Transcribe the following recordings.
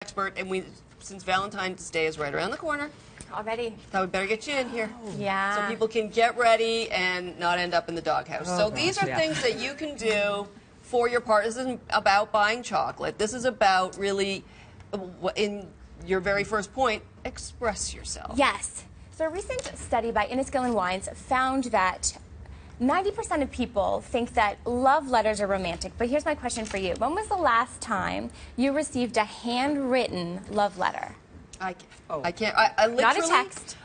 expert, and since Valentine's Day is right around the corner, already, thought we better get you in here. Yeah. So people can get ready and not end up in the doghouse. So these are things that you can do for your partner. This isn't about buying chocolate. This is about really, in your very first point, express yourself. Yes. So a recent study by Inniskillin Wines found that 90% of people think that love letters are romantic. But here's my question for you. When was the last time you received a handwritten love letter? I can't. I literally. Not a text.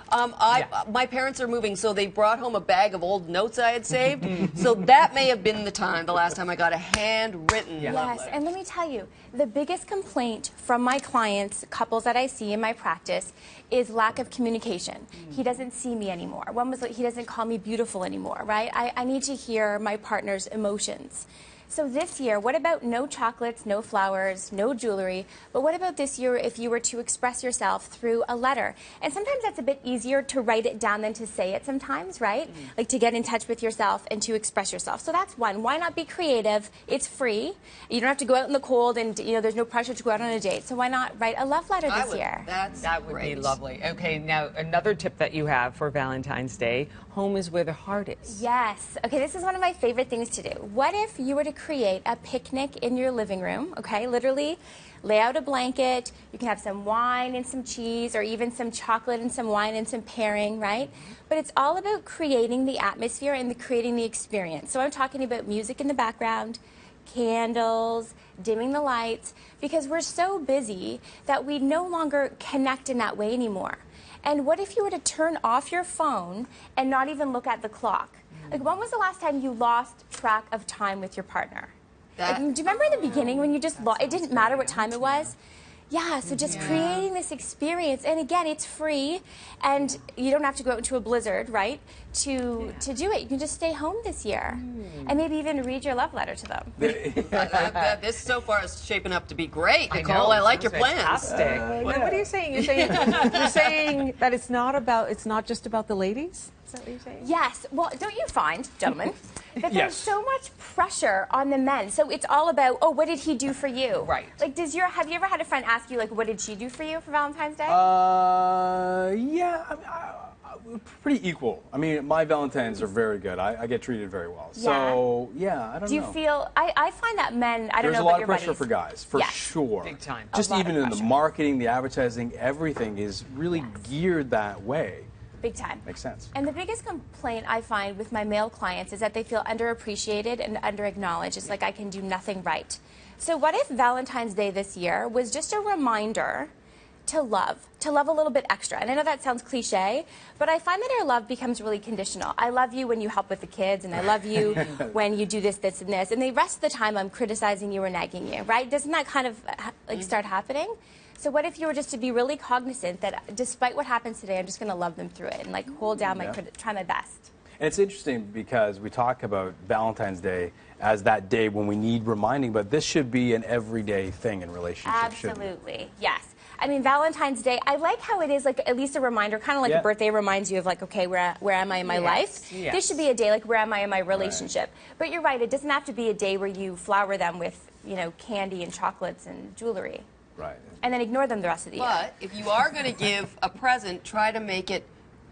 My parents are moving, so they brought home a bag of old notes I had saved. So that may have been the last time I got a handwritten love letter. And let me tell you, the biggest complaint from my clients, couples that I see in my practice, is lack of communication. He doesn't see me anymore. He doesn't call me beautiful anymore, right? I need to hear my partner's emotions. So this year, what about no chocolates, no flowers, no jewelry, but what about this year if you were to express yourself through a letter? And sometimes that's a bit easier to write it down than to say it sometimes, right? Like to get in touch with yourself and to express yourself. So that's one. Why not be creative? It's free. You don't have to go out in the cold and, there's no pressure to go out on a date. So why not write a love letter this year? That would be lovely. Okay, now another tip that you have for Valentine's Day, home is where the heart is. Yes. Okay, this is one of my favorite things to do. What if you were to create a picnic in your living room, okay? Literally lay out a blanket, you can have some wine and some cheese, or even some chocolate and some wine and some pairing, right? But it's all about creating the atmosphere and creating the experience. So I'm talking about music in the background, candles, dimming the lights, because we're so busy that we no longer connect in that way anymore. And what if you were to turn off your phone and not even look at the clock? Like, when was the last time you lost track of time with your partner? Like, do you remember in the beginning when you just it didn't matter what time it was? Yeah, so just creating this experience, and again, it's free, and you don't have to go out into a blizzard, right, to do it. You can just stay home this year, and maybe even read your love letter to them. This so far is shaping up to be great, Nicole. I like your plans. Fantastic. What are you saying? You're saying that it's not just about the ladies? Is that what you're saying? Yes. Well, don't you find, gentlemen, that there's so much pressure on the men? So it's all about, oh, what did he do for you? Right. Like, have you ever had a friend ask you, like, what did she do for you for Valentine's Day? Yeah, we're pretty equal. I mean, my Valentines are very good. I get treated very well. So, yeah, I don't know. Do you feel, I find that men, I don't know about your buddies. There's a lot of pressure for guys, for sure. Big time. Just even in the marketing, the advertising, everything is really geared that way. Big time. Makes sense. And the biggest complaint I find with my male clients is that they feel underappreciated and underacknowledged. It's like I can do nothing right. So what if Valentine's Day this year was just a reminder to love a little bit extra? And I know that sounds cliche, but I find that our love becomes really conditional. I love you when you help with the kids, and I love you when you do this, this, and this. And the rest of the time I'm criticizing you or nagging you, right? Doesn't that kind of like start happening? So what if you were just to be really cognizant that despite what happens today, I'm just going to love them through it and like hold down try my best. And it's interesting because we talk about Valentine's Day as that day when we need reminding, but this should be an everyday thing in relationships. Absolutely, yes. I mean, Valentine's Day, I like how it is like at least a reminder, kind of like a birthday reminds you of like, okay, where am I in my life? Yes. This should be a day like, where am I in my relationship? But you're right, it doesn't have to be a day where you flower them with, candy and chocolates and jewelry. Right. And then ignore them the rest of the year. But if you are going to give a present, try to make it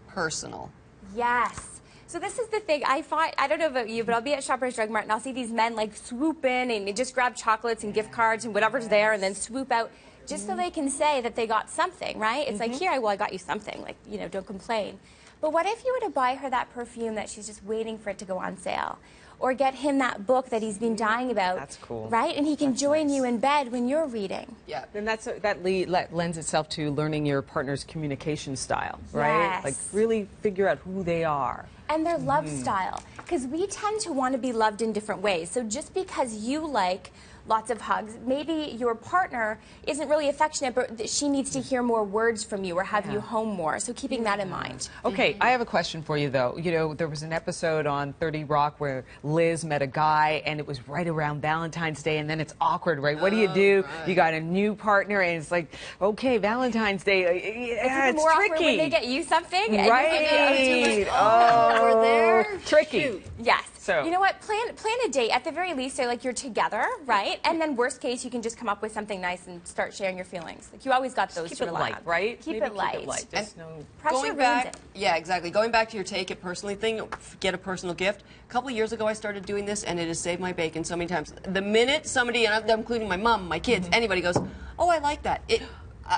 personal. Yes. So this is the thing. I don't know about you, but I'll be at Shoppers Drug Mart and I'll see these men like swoop in and they just grab chocolates and gift cards and whatever's there and then swoop out just so they can say that they got something, right? It's like, here, I got you something. Like, don't complain. But what if you were to buy her that perfume that she's just waiting for it to go on sale? Or get him that book that he's been dying about. That's cool. Right? And he can join you in bed when you're reading. Yeah. Then that lends itself to learning your partner's communication style, right? Yes. Like really figure out who they are. And their love style. Because we tend to want to be loved in different ways. So just because you like lots of hugs, maybe your partner isn't really affectionate, but she needs to hear more words from you or have you home more. So keeping that in mind. Okay, I have a question for you, though. There was an episode on 30 Rock where Liz met a guy, and it was right around Valentine's Day, and then it's awkward, right? What do you do? Right. You got a new partner, and it's like, okay, Valentine's Day, it's more tricky. Awkward when they get you something. Right. And we're there. Tricky. Shoot. Yes. So you know what? Plan a date. At the very least, so like you're together, right? And then worst case, you can just come up with something nice and start sharing your feelings. Like you always got those keep to it rely light, on. right? Keep Maybe it light. Keep it light. There's no... Pressure Going ruins back, it. yeah, exactly. Going back to your take it personally thing, get a personal gift. A couple of years ago, I started doing this, and it has saved my bacon so many times. The minute somebody, and I'm including my mom, my kids, anybody goes, "Oh, I like that."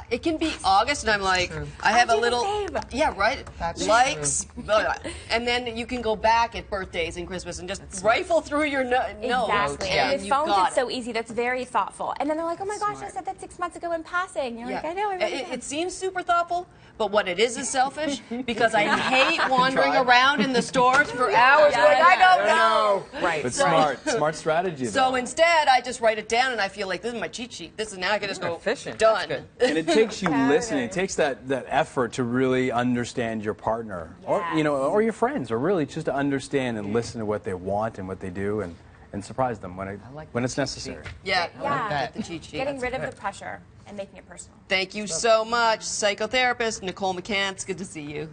It can be August, and I'm like, I have a little, yeah, right, likes, blah, blah. And then you can go back at birthdays and Christmas and just rifle through your notes. Exactly. And And with you phones, got it's so easy. That's very thoughtful. And then they're like, "Oh my gosh, I said that 6 months ago in passing." You're like, "I know, I really did." It seems super thoughtful, but what it is selfish because I hate wandering around in the stores for hours going, I don't know. Right. But So- smart strategy. So though. instead, I just write it down, and I feel like this is my cheat sheet. This is now I can just go efficient. done. That's And it takes you listening. It takes that effort to really understand your partner, or or your friends, or really just to understand and listen to what they want and what they do, and surprise them when it's necessary. Yeah, Yeah. get the cheat sheet. Getting rid of the pressure and making it personal. Thank you so much, psychotherapist Nicole McCants. Good to see you.